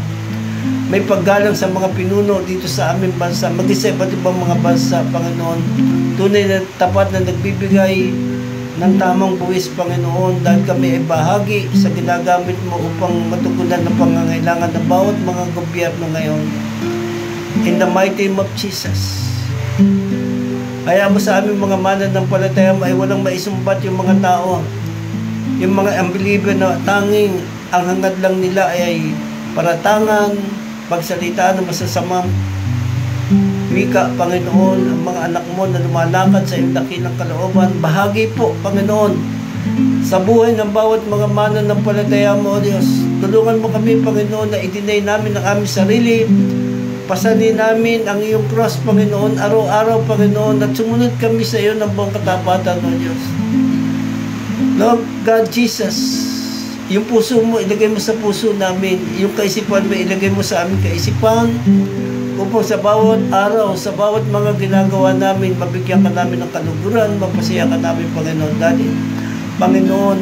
May paggalang sa mga pinuno dito sa aming bansa, maging sa iba't ibang mga bansa, Panginoon. Tunay na tapat na nagbibigay ng tamang buwis, Panginoon, dahil kami ay bahagi sa ginagamit mo upang matugunan ang pangangailangan ng bawat mga gobyerno ngayon. In the mighty name of Jesus. Kaya mo sa aming mga mananampalataya ay walang maisumbat yung mga tao, yung mga unbeliever na tanging ang hangad lang nila ay paratangan, pagsalitaan ng masasamang wika, Panginoon. Ang mga anak mo na lumalakad sa iyong dakilang kalooban, bahagi po, Panginoon, sa buhay ng bawat mga mananampalataya mo, O Diyos. Tulungan mo kami, Panginoon, na i-deny namin ang aming sarili, pasanin namin ang iyong cross, Panginoon, araw-araw, Panginoon, at sumunod kami sa iyo ng buong katapatan, O Diyos. Lord God Jesus, yung puso mo, ilagay mo sa puso namin. Yung kaisipan mo, ilagay mo sa aming kaisipan. Upang sa bawat araw, sa bawat mga ginagawa namin, mabigyan ka namin ng kaluguran, mapasaya ka namin, Panginoon. Daddy, Panginoon,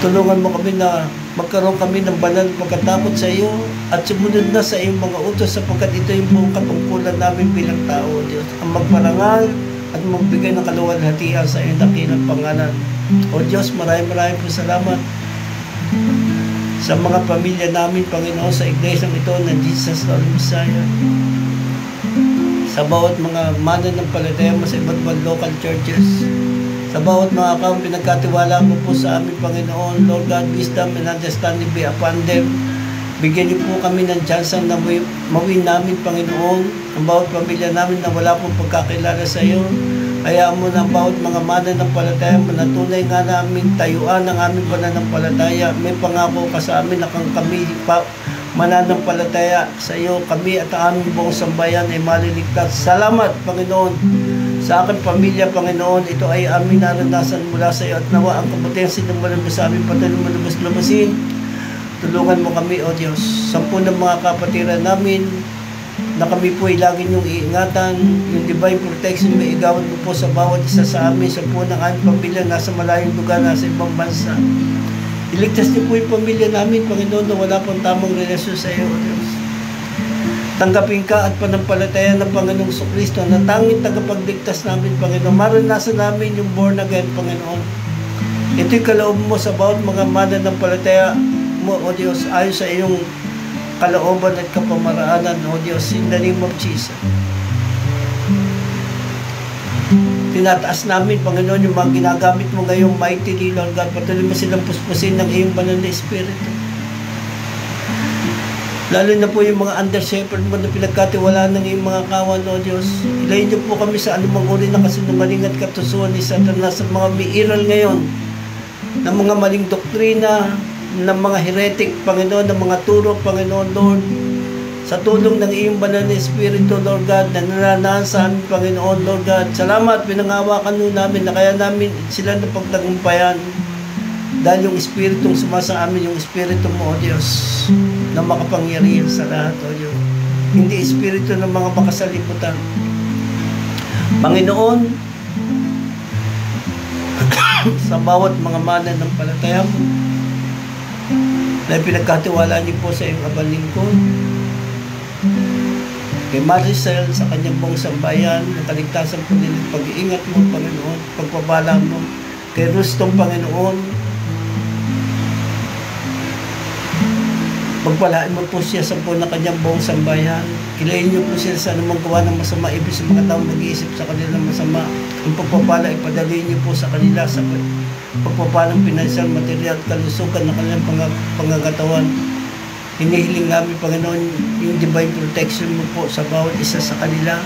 tulungan mo kami na magkaroon kami ng banal pagkatakot sa iyo at sumunod na sa iyong mga utos, sapagkat ito yung buong katungkulan namin bilang tao, Diyos. Ang magparangal at magbigay ng kaluwalhatian sa iyong dakilang pangalan. O Diyos, maraming po salamat sa mga pamilya namin, Panginoon, sa iglesyang ito ng Jesus Lord Messiah. Sa bawat mga mananampalataya mo sa iba't ibang local churches, sa bawat mga akong pinagkatiwala mo po sa amin, Panginoon, Lord God, wisdom and understanding be upon them. Bigyan niyo po kami ng tsansa na mawin namin, Panginoon, ang bawat pamilya namin na wala pong pagkakilala sa iyo. Hayaan mo na bawat mga mananampalataya mo na tunay nga namin tayuan ng aming pananampalataya. May pangako ka sa amin na kami mananampalataya sa iyo, kami at ang aming buong sambayan ay maliligtas. Salamat, Panginoon, sa aking pamilya, Panginoon. Ito ay aming naranasan mula sa iyo at nawa ang kabutihan sinumalan mo sa amin patuloy mo lumabas-lubasin. Tulungan mo kami, O Diyos. 10 ng mga kapatiran namin na kami po ay lagi niyong iingatan, yung divine protection may igawan mo po sa bawat isa sa amin, sa po ng aming pamilya nasa malayong lugar, nasa ibang bansa. Iligtas niyo po yung pamilya namin, Panginoon, na wala pong tamang relasyon sa iyo, Diyos. Tanggapin ka at panampalataya ng Panginoong Jesucristo na tanging tagapagligtas namin, Panginoon. Maranasan namin yung born again, Panginoon. Ito'y kaloob mo sa bawat mga mananampalataya mo, O Diyos, ayon sa iyong kalooban at kapamaraanan, O Diyos, in the name of Jesus. Tinataas namin, Panginoon, yung mga ginagamit mo ngayong mightily, Lord God. Patuloy mo silang puspusin ng iyong banal na Espiritu. Lalo na po yung mga under-shepherd mo na pinagkatiwalaan ng iyong mga kawan, O Diyos. Ilayin niyo po kami sa anumang uri ng kasinungaling at katusuan ni Satanas at mga miiral ngayon ng mga maling doktrina, ng mga heretic, Panginoon, ng mga turo, Panginoon, Lord, sa tulong ng iyong banal na Espiritu, Lord God, na nananahan sa amin, Panginoon, Lord God. Salamat, pinangawakan nun namin na kaya namin sila na pagtagumpayan dahil yung Espiritong sumasa amin, yung Espiritu mo, O Diyos, na makapangyarihan sa lahat, O Diyos. Hindi Espiritu ng mga makasalimutan. Panginoon, sa bawat mga mananampalataya mo, na pinagkatiwalaan niyo po sa iyong abang lingkod, kay Maricel sa kanyang buong sambayan, na kaligtasan po nila, pag-iingat mo, Panginoon, pagpapala mo, kay Rustong, Panginoon, pagpalain mo po siya sa po na kanyang buong sambayan. Kilayin niyo po siya sa anumang gawa ng masama, ibig sa mga taong mag-iisip sa kanilang masama. Ang pagpapala, ipadali niyo po sa kanila sa pagpapalang pinansyal, material at kalusugan ng kanilang pangangatawan. Hinihiling namin, Panginoon, yung divine protection mo po sa bawat isa sa kanila.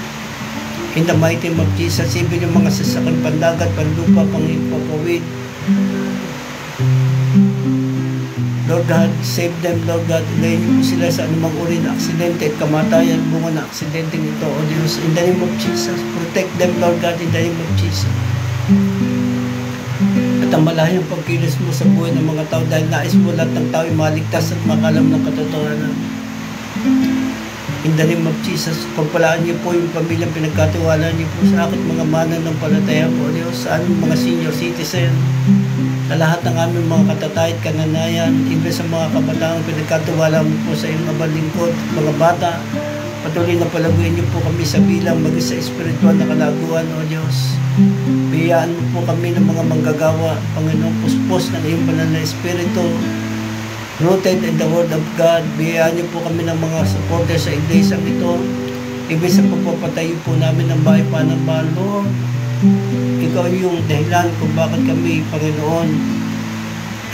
In the mighty name of Jesus, ibig yung mga sasakang pandagat, panlupa, pangipapawid. Lord God, save them, Lord God. Ilayin niyo po sila sa anumang uri na aksidente at kamatayan, bunga na aksidente nito, O Diyos. In the name of Jesus, protect them, Lord God, in the name of Jesus. At ang malayang pagkilos mo sa buhay ng mga tao dahil nais mo lahat ng tao ay maligtas at makalam ng katotohanan. In the name of Jesus, pagpalaan niyo po yung pamilyang pinagkatiwalaan niyo po sa akin, mga mananampalataya po, O Diyos, sa aming mga senior citizen, sa lahat ng aming mga katatay at kananayan, iba sa mga kabataan, pinagkatiwala mo po sa iyong abang lingkod, mga bata, Patuloy na palaguin niyo po kami sa bilang, maging sa espiritual na kalaguan, O Diyos. Biyayaan mo po kami ng mga manggagawa, Panginoon, puspos ng iyong banal na espiritu, rooted in the Word of God. Biyayaan niyo po kami ng mga supporters sa iglesia ito. Ibig sa pagpapatayo po namin ng bahay panambahan, Lord. Ikaw yung dahilan kung bakit kami, Panginoon,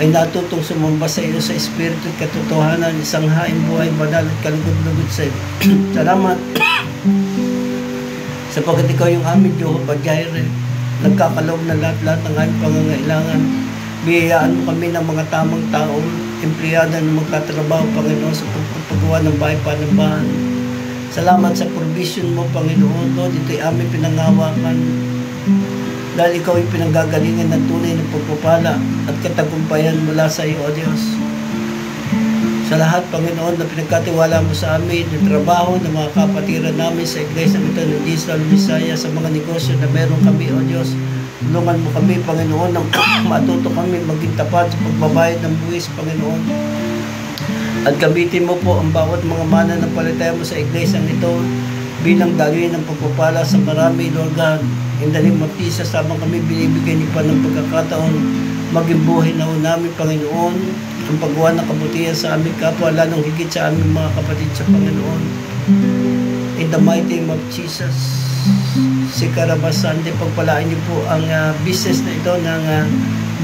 ay natutong sumamba sa iyo sa espiritu at katotohanan, isang haing buhay, banal at kalugod-lugod sa iyo. Salamat sapagkat ikaw yung aming Jehovah Jireh, nagkakaloob na lahat-lahat ng aming pangangailangan. Biyayaan mo kami ng mga tamang tao, empleyado na magtatrabaho, Panginoon, sa pagpagawa ng bahay panambahan. Salamat sa provision mo, Panginoon. Lord, ito'y aming pinangawakan. Dahil ikaw ay pinanggagalingan ng tunay na pagpapala at katagumpayan mula sa iyo, O Diyos. Sa lahat, Panginoon, na pinagkatiwala mo sa amin, yung trabaho ng mga kapatiran namin sa iglesia ito ng Israel, Visaya, sa mga negosyo na meron kami, O Diyos. Tulungan mo kami, Panginoon, nang matuto kami maging tapat sa pagbabayad ng buwis, Panginoon. At gamitin mo po ang bawat mga mananampalataya mo sa iglesia ito bilang daloy ng pagpapala sa marami, Lord God. In the name of Jesus, habang kami binibigyan niyo pa ng pagkakataon, maging buhay na namin, Panginoon, ang paggawa ng kabutihan sa aming kapwa, lalong higit sa aming mga kapatid sa Panginoon. In the mighty name of Jesus, si Karabasande, pagpalaan niyo po ang business na ito ng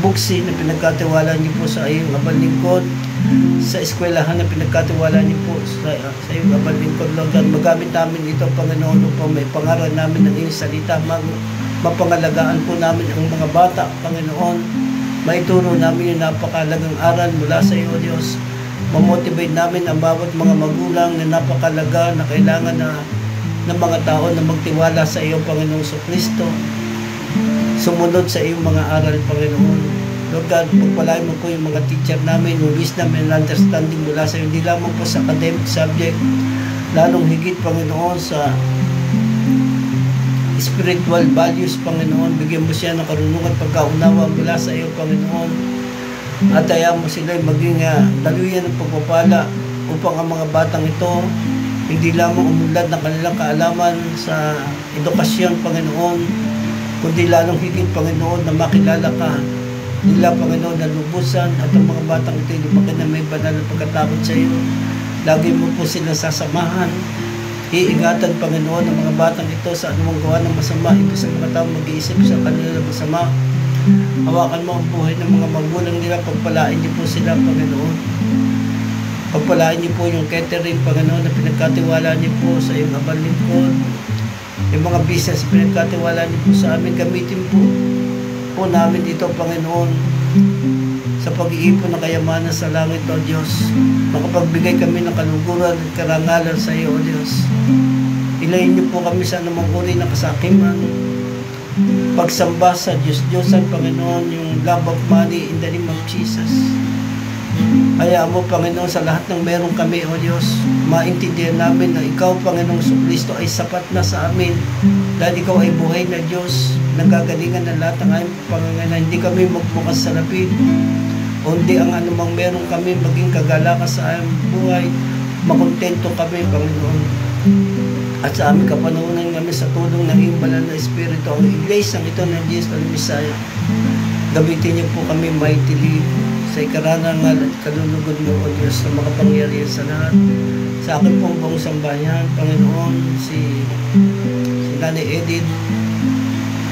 buksi na pinagkatiwala niyo po sa iyong abal lingkod, sa eskwelahan na pinagkatiwala niyo po sa iyong abal lingkod, Lord God. Magamit namin ito, Panginoon, upang may pangaral namin ng iyong salita. Mapangalagaan po namin ang mga bata, Panginoon. Maituro namin yung napakalagang aral mula sa iyo, Diyos. Mamotivate namin ang bawat mga magulang na napakalaga na kailangan ng mga tao na magtiwala sa iyo, Panginoong Kristo. Sumunod sa iyong mga aral, Panginoon. Lord God, pagpalain mo po yung mga teacher namin, yung wisdom and understanding mula sa iyo, hindi lamang po sa academic subject, lalong higit, Panginoon, sa spiritual values, Panginoon. Bigyan mo siya ng karunungan at pagkaunawa mula sa iyo, Panginoon. At hayaan mo sila maging daluyan ng pagpapala upang ang mga batang ito hindi lamang umunlad ng kanilang kaalaman sa edukasyon, Panginoon, kundi lalong higit, Panginoon, na makilala ka nila, Panginoon, na lubusan, at ang mga batang ito lumaki na may banal na pagkatakot sa iyo. Lagi mo po silang sasamahan. Iingatan, Panginoon, ang mga batang ito sa anumang gawa ng masama. Ibig sa mga tao mag-iisip sa kanila masama. Hawakan mo ang buhay ng mga magulang nila. Pagpalain niyo po sila, Panginoon. Pagpalain niyo po yung catering, Panginoon, na pinagkatiwala niyo po sa iyong abal lingkod. Yung mga business pinagkatiwala niyo po sa amin, gamitin po namin ito, Panginoon, sa pag-iipon ng kayamanan sa langit, O Diyos. Makapagbigay kami ng kaluguran at karangalan sa iyo, O Diyos. Ilayin niyo po kami sa anumang uri ng kasakiman, pagsamba sa Diyos-Diyosan, Panginoon, yung love of money, in the name of Jesus. Hayaan mo, Panginoon, sa lahat ng meron kami, O Diyos, maintindihan namin na ikaw, Panginoong Kristo, ay sapat na sa amin. Dahil ikaw ay buhay na Diyos, nagagalingan ng lahat ng aming pangangailangan. Hindi kami magbukas sa lapid, kundi ang anumang meron kami, maging kagalakan sa aming buhay, makontento kami, Panginoon. At sa aming kapanahonan kami sa tulong ng iyong banal na Espiritu, ang iglesia ito ng Israel, Visaya. Gamitin niyo po kami mightily sa ikarangal at kalulugod mo, O Diyos, na makapangyarihan sa lahat. Sa akin pong buong sambayan, Panginoon, si Nanay Edith,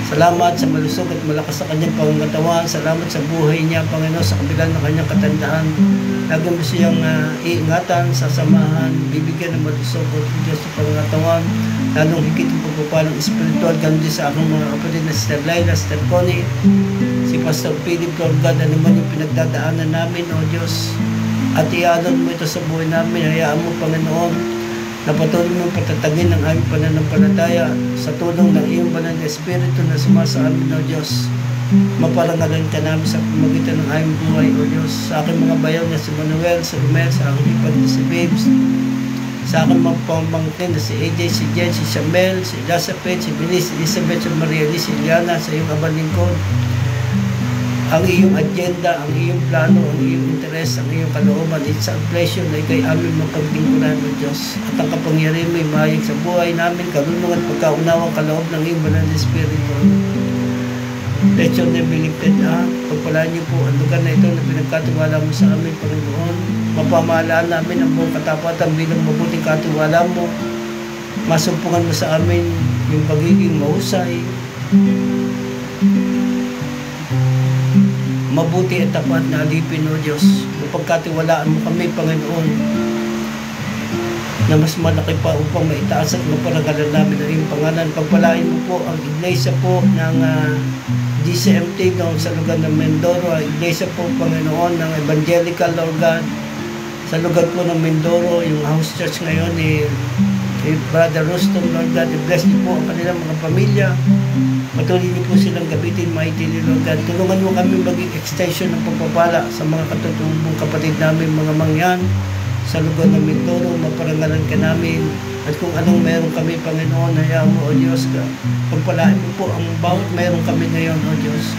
salamat sa malusog at malakas sa kanyang pangangatawan. Salamat sa buhay niya, Panginoon, sa kabila ng kanyang katandaan. Lagi mo siyang iingatan, sasamahan, bibigyan ng malusog at Diyos sa pangangatawan. Lalong higit ang pagpapalang espiritual, ganun din sa aking mga kapatid na Sister Laila, Sister Connie, si Pastor Philip, Lord God, ano man yung pinagdadaanan namin, O Diyos, at ialon mo ito sa buhay namin. Hayaan mo, Panginoon, na patuloy mong patatagin ang aming pananampalataya sa tulong ng iyong banal na Espiritu na sumasa amin, O Diyos. Maparangalan ka namin sa pamagitan ng aming buhay, O Diyos. Sa aking mga bayaw na si Manuel, si Romel, sa aking ipag na si Babes, sa aking mga pamangkin na si AJ, si Jen, si Shamel, si Elizabeth, si Benice, si Elizabeth, si Maria Liz, si Iliana, sa iyong abal lingkod. ang iyong agenda, ang iyong plano, ang iyong interes, ang iyong kalooban, sa pleasure na ikay amin mapaglingkuran, O Diyos. At ang kapangyarihan mo mahayag sa buhay namin, karunungan at pagkaunawang kaloob ng iyong banal na Espiritu. Let your name be lifted up. Pagpalaan niyo po ang lugar na ito na pinagkatiwala mo sa amin, Panginoon. Mapamahalaan namin ang buong katapatan bilang mabuting katiwala mo. Masumpungan mo sa amin yung pagiging mahusay, mabuti at tapat na alipin, O Diyos. Mapagkatiwalaan mo kami, Panginoon, na mas malaki pa upang maitaas at maparagalan namin ang iyong pangalan. Pagpalain mo po ang iglesia po ng DCMT sa lugar ng Mindoro, ang iglesia po, Panginoon, ng Evangelical, Lord God, sa lugar po ng Mindoro, yung house church ngayon ni Brother Ruston, Lord God. Bless niyo po ang kanilang mga pamilya. Patuloy niyo po silang gabitin mightily, Lord God. Tulungan mo kami maging extension ng pagpapala sa mga katutubong kapatid namin, mga mangyan sa lugar ng Mindoro. Maparangalan ka namin. At kung anong meron kami, Panginoon, hayaan mo, O Diyos, ka. Pagpalain mo po ang bawat meron kami ngayon, O Diyos.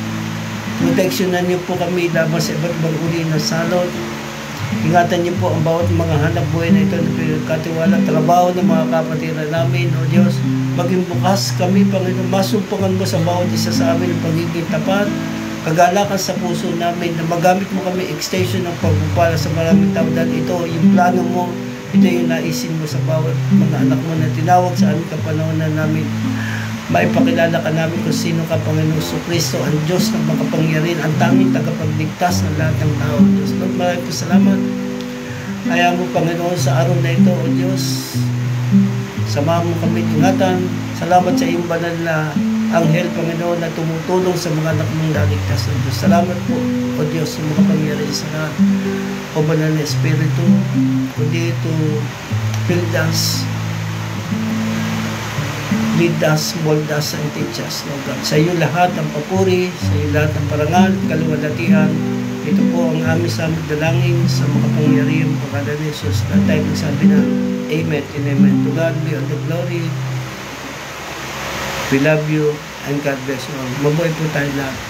Proteksyonan niyo po kami laban sa iba't ibang uri ng salot. Ingatan niyo po ang bawat mga hanap buhay na ito na pinagkatiwala, trabaho ng mga kapatiran namin, O Diyos. Maging bukas kami, Panginoon. Masumpungan mo sa bawat isa sa amin ang pagiging tapat, kagalakan sa puso namin, na magamit mo kami extension ng pagpupala sa maraming tao. Dahil ito, yung plano mo, ito yung naisin mo sa bawat mga anak mo na tinawag sa aming kapanahonan namin. Maipakilala ka namin kung sino ka, Panginoon Kristo, ang Diyos ng makapangyarihan, ang tanging tagapagligtas ng lahat ng tao, Diyos. Lord, maraming po salamat. Hayaan mo, Panginoon, sa araw na ito, O Diyos. Samahan mo kami ingatan. Salamat sa iyong banal na anghel, Panginoon, na tumutulong sa mga anak mong laligtas, O Diyos. Salamat po, O Diyos, sa makapangyarihan sa lahat. O banal na Espiritu, kundi to build us, lead us, mold us, and teach us, Lord God. Sa iyo lahat ang papuri, sa iyo lahat ang parangal, kaluwalhatian. Ito po ang aming samang dalangin sa makapangyarihang pangalan ni Jesus, na tayo magsabi na Amen and Amen. To God be all the glory. We love you and God bless you all. Mabuhay po tayo lahat.